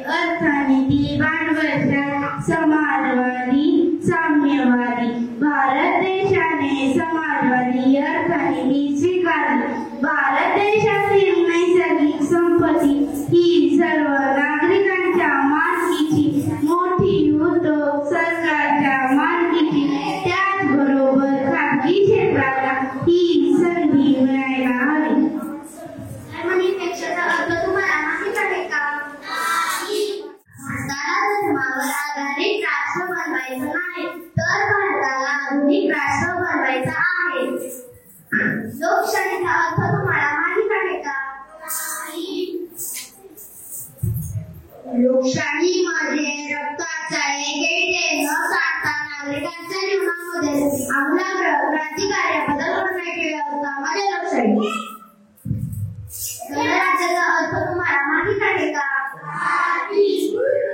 अर्थनीती, भांडवलशाही, समाजवादी, साम्यवादी. भारत देशाने समाजवादी अर्थनीती स्वीकारली. भारत देशातील नैसर्गिक संपत्ती ही सर्व नागरिकांच्या मालकीची, मोठी उद्योग सरकारच्या मालकीची, त्याचबरोबर खाजगी क्षेत्राला ही संधी मिळायला हवी. अर्थ तुम्हाला माहित आहे का? भारताला धर्मावर आधारित राष्ट्र बनवायचं नाही, तर भारताला आधुनिक राष्ट्र बनवायचं आहे. लोकशाहीचा अर्थ तुम्हाला माहित आहे का? लोकशाही मध्ये रक्ताचा एक न साठता नागरिकांच्या जीवनामध्ये आमूलाग्र क्रांतिकारी बदल करण्याची व्यवस्था म्हणजे लोकशाही. गणराज्याचा अर्थ तुम्हाला माहित आहे का?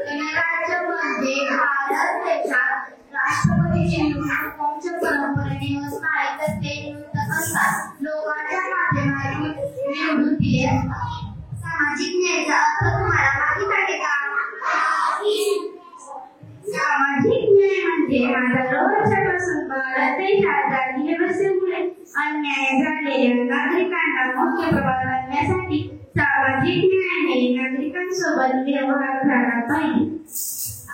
गणराज्य म्हणजे भारत देशात राष्ट्रपतीची निवडणूक वंश परंपरेने असतात, तर ते नियुक्त असतात. लोकांच्या माध्यमातून निवडून दिले असतात. सामाजिक न्यायाचा अर्थ तुम्हाला माहित आहे का? सामाजिक न्याय म्हणजे हजारो वर्षापासून भारत देशात जातीय व्यवस्थेमुळे अन्याय झालेल्या नागरिकांना मुख्य प्रभाव आणण्यासाठी सामाजिक न्यायाने नागरिकांसोबत व्यवहार झाला पाहिजे.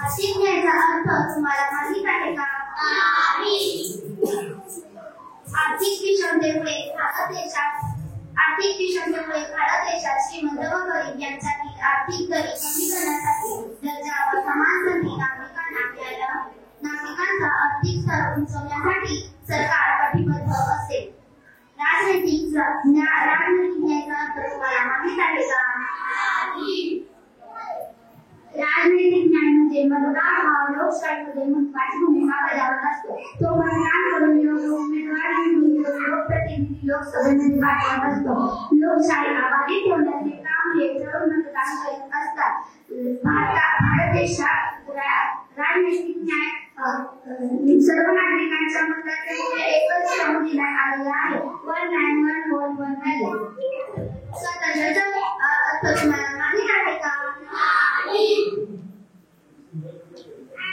आर्थिक न्यायाचा अर्थ तुम्हाला माहित आहे का? आर्थिक विषमतेमुळे भारत देशात श्रीमंत व गरीब यांच्यातील आर्थिक दरी कमी करण्यासाठी दर्जावर समान संधी नागरिकांचा आर्थिक स्तर उंचवण्यासाठी सरकार कटिबद्ध असते. राजनैतिक न्यायाचा अर्थ तुम्हाला माहित आहे का? राजनैतिक न्याय म्हणजे मतदार हा लोकशाहीमध्ये महत्त्वाची भूमिका बजावत असतो. तो मतदान करून उमेदवार निवडून लोकप्रतिनिधी लोकसभेमध्ये पाठवत असतो. लोकशाहीला बाधित ठेवण्याचे काम हे सर्व मतदान करीत असतात. भारत देशात राजनैतिक न्याय सर्व नागरिकांच्या मतांचे एकच श्रम देण्यात आलेला आहे. 191 स्वातंत्र्याचा अर्थ तुम्हाला माहित आहे का?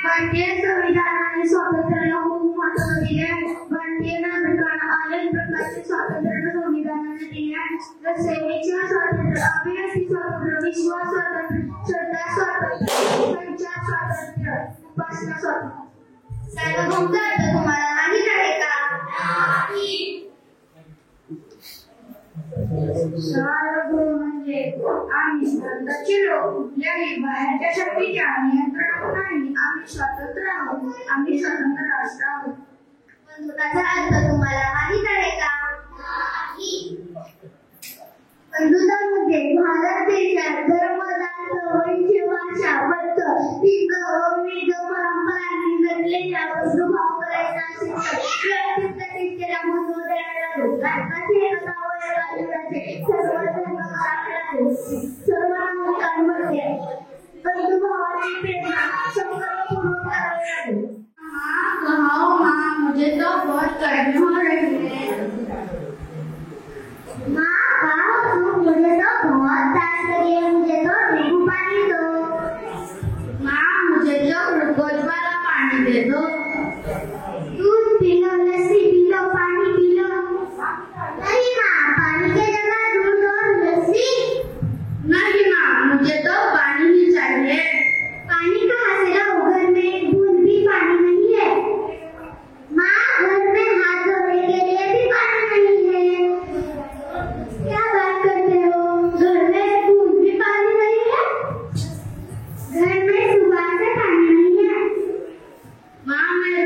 भारतीय संविधानाने स्वातंत्र्याला खूप महत्त्व दिले आहे. भारतीय नागरिकांना अनेक प्रकारचे स्वातंत्र्य संविधानाने दिले आहे. जसे विचार स्वातंत्र्य, अभिव्यक्ती स्वातंत्र्य, विश्वास स्वातंत्र्य, श्रद्धा स्वातंत्र्य, संचार स्वातंत्र्य, उपासना स्वातंत्र्य. सार्वभौमचा अर्थ तुम्हाला माहित आहे का? सार्वभौम म्हणजे आम्ही स्वतंत्र लोक, कुठल्याही बाहेरच्या शक्तीच्या नियंत्रणात नाही. आम्ही स्वतंत्र आहोत. आम्ही स्वतंत्र राष्ट्र आहोत. बंधुत्वाचा अर्थ तुम्हाला माहित आहे का? बंधुत्व म्हणजे भारत देशात धर्म, जात, वंश, भाषा, पंथ, लिंग, विविध परंपरांनी जडलेल्या बंधुभाव करायचा शिक्षण प्रतिष्ठेला महत्त्व देण्यात आले. भारताची एकता व राज्याचे सर्व धर्म सर्व नागरिकांमध्ये बंधुभावाची प्रेरणा संकल्पपूर्वक करावी लागेल. कहाओ माँ मुझे तो बहुत गर्मी हो रही है. माँ मुझे तो बहुत प्यास लगी है, मुझे तो नींबू पानी दो. माँ मुझे तो ग्लूकोज वाला पानी दे दो. दूध P low, lassi P low, पानी पी लो. नहीं माँ, पानी की जगह दूध और लस्सी. नहीं माँ, मुझे तो पानी ही चाहिए. पानी कहाँ से लाऊं? घर में एक बूंद भी पानी नहीं है. माँ घर में हाथ धोने के लिए भी पानी नहीं है. क्या बात करते हो? घर में दूध भी पानी नहीं है. घर में सुबह से पानी नहीं है. माँ मैं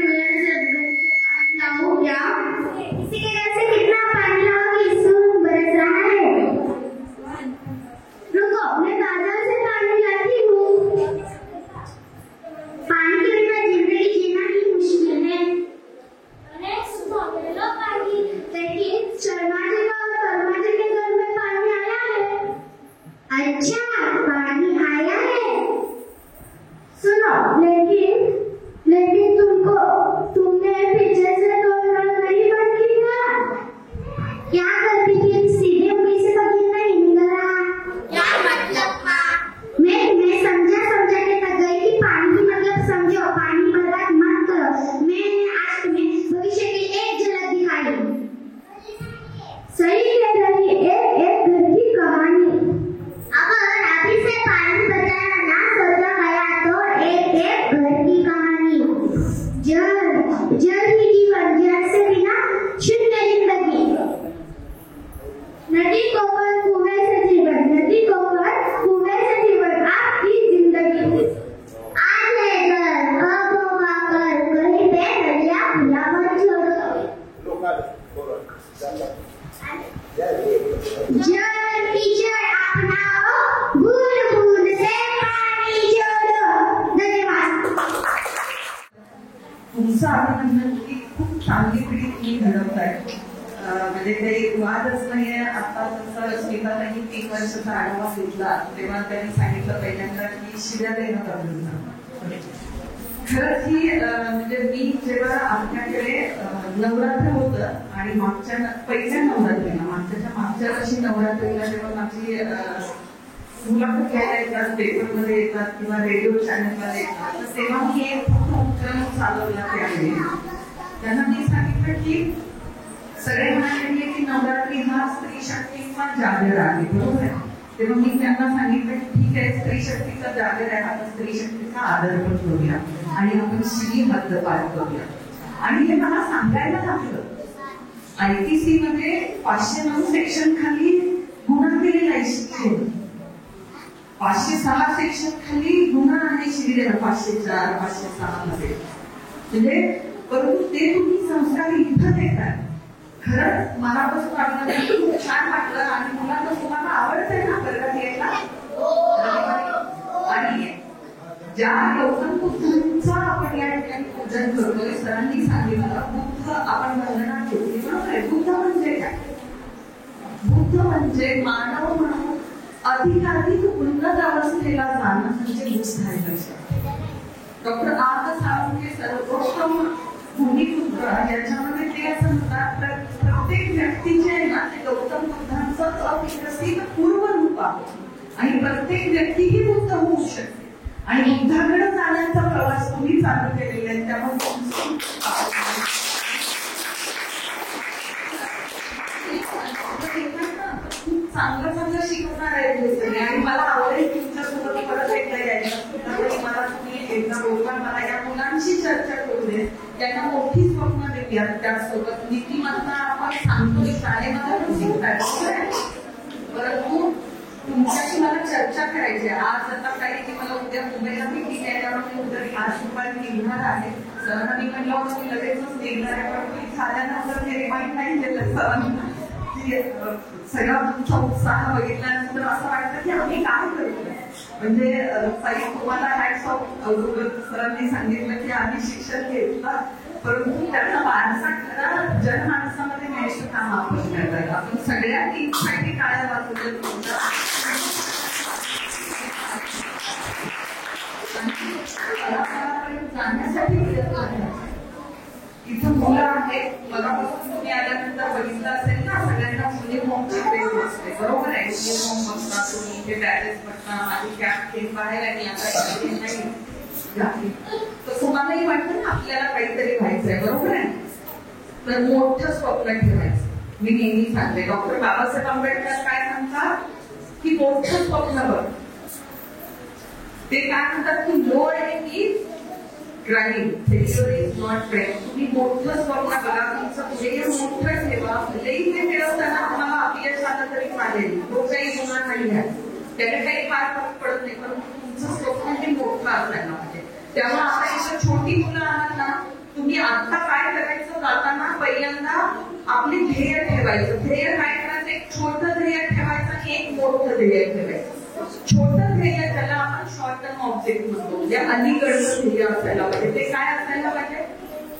लेकिन तुमने पीछे से तोड़कर नहीं बंद किया। क्या करती थी? सीधे ऊँगली से तो गिरना ही निकला। क्या मतलब माँ? मैं तुम्हें समझा के थक गई कि पानी की मतलब समझो, पानी बर्बाद मत करो। मैंने आज तुम्हें भविष्य की एक झलक दिखाई। सही कह रही है, एक घर की कहानी। अगर अभी से पानी बचाना ना सोचा गया तो एक घर की कहानी। जल ही जीवन, जल से बिना शून्य जिंदगी। नदी को कर कुएं से जीवन, नदी को कर कुएं से जीवन, आपकी जिंदगी। आज है जल, अब होगा कल, कहीं पे दरिया खुला मत छोड़ो। जल कीचड़ अपनाओ, बूंद बूंद से पानी जोड़ो। धन्यवाद। तुमचं अभिनंदन की खूप चांगली पिढी तुम्ही घडवताय. म्हणजे काही वादच नाहीये. आता जसं स्मिताताई 3 वर्षाचा आढावा घेतला तेव्हा त्यांनी सांगितलं पहिल्यांदा की शिव्या देणं गरजेचं. खरंच ही म्हणजे मी जेव्हा आपल्याकडे नवरात्र होतं आणि पहिल्या नवरात्रीला मागच्या वर्षी नवरात्रीला जेव्हा माझी मुलाखत घ्यायला येतात, पेपरमध्ये येतात किंवा रेडिओ चॅनलला येतात, तर तेव्हा मी एक उपक्रम चालवला त्यावेळी. त्यांना मी सांगितलं की सगळे म्हणाले की नवरात्री हा स्त्री शक्तीचा जागर आहे, बरोबर आहे. तेव्हा मी त्यांना सांगितलं की ठीक आहे, स्त्री शक्तीचा जागर आहे, आता स्त्री शक्तीचा आदर पण करूया आणि आपण श्री हद्द पार करूया. आणि हे मला सांगायला लागलं. IPC मध्ये 509 सेक्शन खाली गुन्हा केलेला आहे शिक्षण. 506 सेक्शन खाली गुन्हा आहे शिबिर 504 506 मध्ये. म्हणजे परंतु ते तुम्ही संस्कार इथं देताय. खरंच मनापासून वाटलं, खूप छान वाटलं. आणि मुलांना तुम्हाला आवडतंय ना वर्गात यायला. आणि ज्या गौतम बुद्धांचं आपण या ठिकाणी पूजन करतोय, सरांनी सांगितलं बुद्ध आपण वंदना ठेवली, बरोबर आहे. बुद्ध म्हणजे काय? बुद्ध म्हणजे मानव म्हणून अधिकाधिक उन्नत अवस्थेला जाणं म्हणजे बुद्ध आहे. डॉक्टर आर साळुंखे सर्वोत्तम भूमिपुत्र याच्यामध्ये ते असं म्हणतात, प्रत्येक व्यक्तीचे आहे ना ते गौतम बुद्धांचं अविकसित पूर्व रूप आहे आणि प्रत्येक व्यक्ती ही बुद्ध होऊ शकते. आणि बुद्धाकडे जाण्याचा प्रवास तुम्ही चालू केलेला आहे. त्यामुळे खूप चांगलं शिकवणार आहे. आणि मला आवडेल तुमच्यासोबत परत एकदा यायला. मला तुम्ही एकदा बोलवा, मला या मुलांशी चर्चा करू दे. त्यांना मोठी स्वप्न देतात. त्यासोबत नीतिमत्ता आपण सांगतो शाळेमध्ये पण शिकतात, परंतु तुमच्याशी मला चर्चा करायची. आज आता काही की मला उद्या मुंबईला मीटिंग आहे, त्यामुळे उद्या आज दुपारी निघणार आहे. सरांनी म्हणलं होतं मी लगेचच निघणार आहे, पण झाल्यानंतर ते रिमाइंड नाही केलं सरांना की सगळा तुमचा उत्साह बघितल्यानंतर असं वाटतं की आम्ही काय करतो. म्हणजे तुम्हाला हॅट्स ऑफ. सरांनी सांगितलं की आम्ही शिक्षण घेतलं, परंतु त्यांना माणसा खरा जनमानसामध्ये न्यायचं काम आपण करतात. आपण सगळ्यांनी साठी काळ्या वाचवलं तुमच्या जाण्यासाठी इथं मुलं आहेत. मगापासून तुम्ही आल्यानंतर बघितलं असेल ना, सगळ्यांना मुली होमची प्रेस असते, बरोबर आहे. मुली होम बघता, तुम्ही इथे बॅरेज बघता, माझी कॅप घेऊन बाहेर आणि आता नाही. तर तुम्हालाही वाटतं ना आपल्याला काहीतरी व्हायचंय, बरोबर आहे. तर मोठं स्वप्न ठेवायचं. मी नेहमी सांगते, डॉक्टर बाबासाहेब आंबेडकर काय सांगतात की मोठं स्वप्न बघ. ते काय म्हणतात की no aim is drive, failure is not drive. तुम्ही मोठं स्वप्न बघा, तुमचं ध्येय मोठं ठेवा. भलेही ते मिळवताना तुम्हाला अपयश आलं तरी चालेल, तो काही गुन्हा नाही आहे, त्याने काही फार फरक पडत नाही, परंतु तुमचं स्वप्न हे मोठं असायला पाहिजे. त्यामुळे आता इथं छोटी मुलं आहात ना, तुम्ही आता काय करायचं, जाताना पहिल्यांदा आपले ध्येय ठेवायचं. ध्येय काय करायचं, एक छोटं ध्येय ठेवायचं आणि एक मोठं ध्येय ठेवायचं. छोटं ध्येय त्याला आपण शॉर्ट टर्म ऑब्जेक्ट म्हणतो, म्हणजे अलीकडचं ध्येय असायला पाहिजे. ते काय असायला पाहिजे,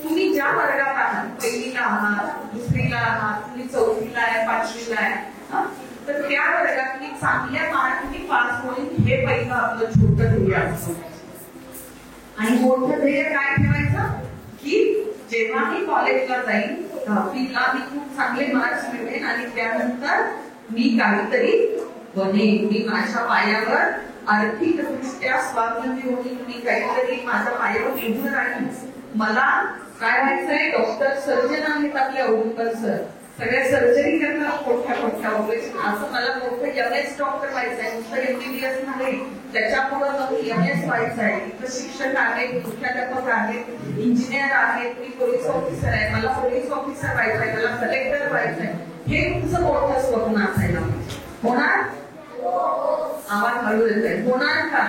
तुम्ही ज्या वर्गात आहात, पहिलीला आहात, दुसरीला आहात, तुम्ही चौथीला आहे, पाचवीला आहे, तर त्या वर्गात मी चांगल्या मार्कांनी पास होईल हे पहिलं आपलं छोटं ध्येय असतं. आणि मोठं ध्येय काय ठेवायचं की जेव्हा मी कॉलेजला जाईन 10वीला मी खूप चांगले मार्क्स मिळवेन आणि त्यानंतर मी काहीतरी बनेन, मी माझ्या पायावर आर्थिकदृष्ट्या स्वावलंबी होईल, मी काहीतरी माझ्या पायावर उभं राहीन. मला काय व्हायचंय, डॉक्टर सर्जन आहेत आपल्या औदुंबर सर, सगळ्या सर्जरी करतात मोठ्या ऑपरेशन, असं मला मोठं एमएस डॉक्टर व्हायचंय, नुसतं एमबीबीएस नाही, त्याच्यापुढे जाऊन एमएस व्हायचंय. इथं शिक्षक आहेत, मुख्याध्यापक आहेत, इंजिनियर आहेत, मी पोलीस ऑफिसर आहे, मला पोलीस ऑफिसर व्हायचंय, मला कलेक्टर व्हायचंय. हे तुमचं मोठं स्वप्न असायला होणार. आवाज हळू येत आहे, होणार का?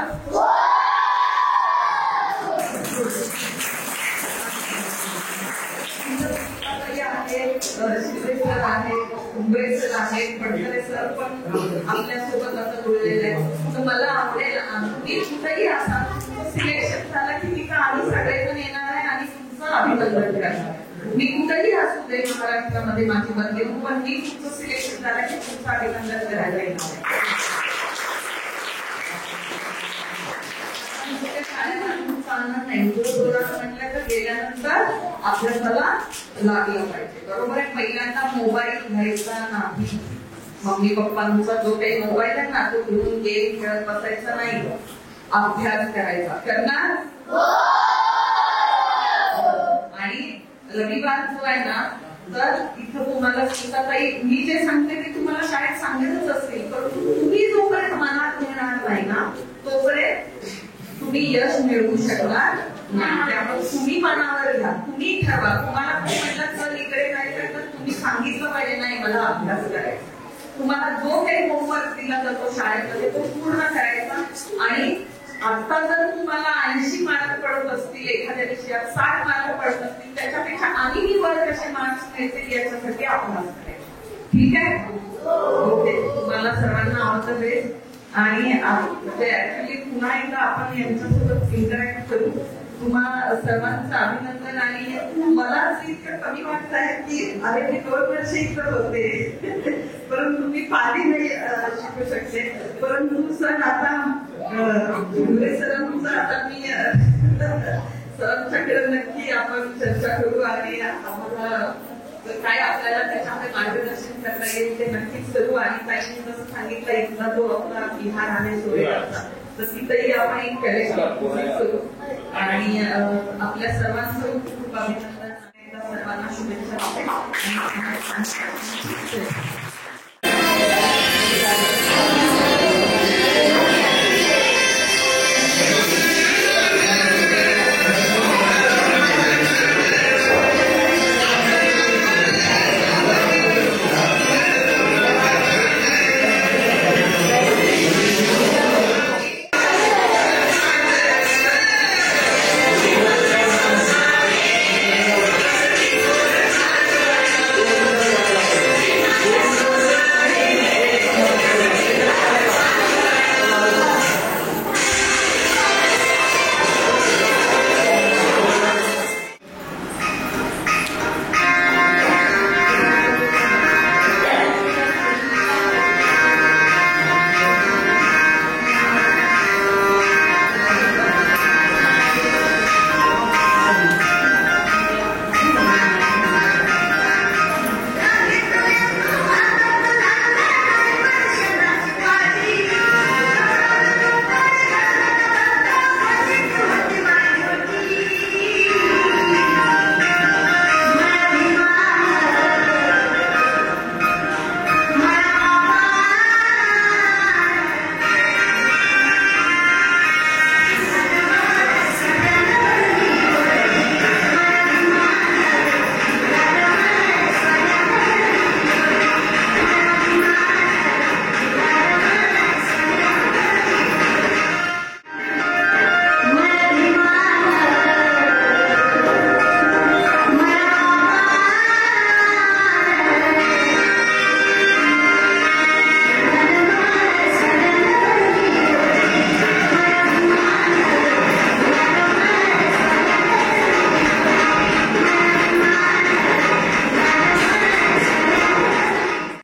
शिंदे सर आहेत, मुंबई सर आहेत, पटकरे सर पण आपल्यासोबत आता जुळलेले आहेत. तर मला आवडेल मी कुठेही असा सिलेक्शन झालं की तिथं आम्ही सगळेजण येणार आहे आणि तुमचं अभिनंदन करणार. मी कुठेही असू दे महाराष्ट्रामध्ये माझी बदली, पण मी तुमचं सिलेक्शन झालं की तुमचं अभिनंदन करायला येणार आहे. चालणार नाही, म्हटलं तर गेल्यानंतर अभ्यासाला लागलं पाहिजे. बरोबर आहे. पहिल्यांदा मोबाईल घ्यायचा नाही, मम्मी पप्पांचा जो काही मोबाईल आहे ना तो घेऊन गेम खेळत बसायचा नाही, अभ्यास करायचा. करणार? आणि रविवार जो आहे ना, तर इथं तुम्हाला काही मी जे सांगते ते तुम्हाला शाळेत सांगतच असतील, परंतु तुम्ही जोपर्यंत मनात घेणार नाही ना तोपर्यंत तुम्ही यश मिळवू शकणार नाही. त्यामुळे तुम्ही मनावर घ्या, तुम्ही ठरवा. तुम्हाला म्हटलं तर इकडे जायचं तर तुम्ही सांगितलं पाहिजे नाही मला अभ्यास करायचा. तुम्हाला जो काही होमवर्क दिला जातो शाळेमध्ये तो पूर्ण करायचा. आणि आता जर तुम्हाला 80 मार्क पडत असतील, एखाद्या विषयात 60 मार्क पडत असतील, त्याच्यापेक्षा आणि वर कसे मार्क्स मिळतील याच्यासाठी अभ्यास करायचा. ठीक आहे? ओके. तुम्हाला सर्वांना आवडतं बेस्ट. आणि ऍक्च्युली पुन्हा एकदा आपण यांच्यासोबत इंटरॅक्ट करू. तुम्हा सर्वांचं अभिनंदन. आणि मला असं इतकं कमी वाटत आहे की अरे मी 2 वर्ष इथं होते परंतु मी पाली नाही शिकू शकते. परंतु सर आता सरांचं आता मी सरांच्याकडे नक्की आपण चर्चा करू आणि आम्हाला काय आपल्याला त्याच्यामध्ये मार्गदर्शन करता येईल ते नक्कीच करू. आणि त्यांनी जसं सांगितलं इथला जो आपला बिहार आणि सोयराचा तर तिथेही आपण एक कलेक्शन करू. आणि आपल्या सर्वांचं खूप अभिनंदन. सर्वांना शुभेच्छा.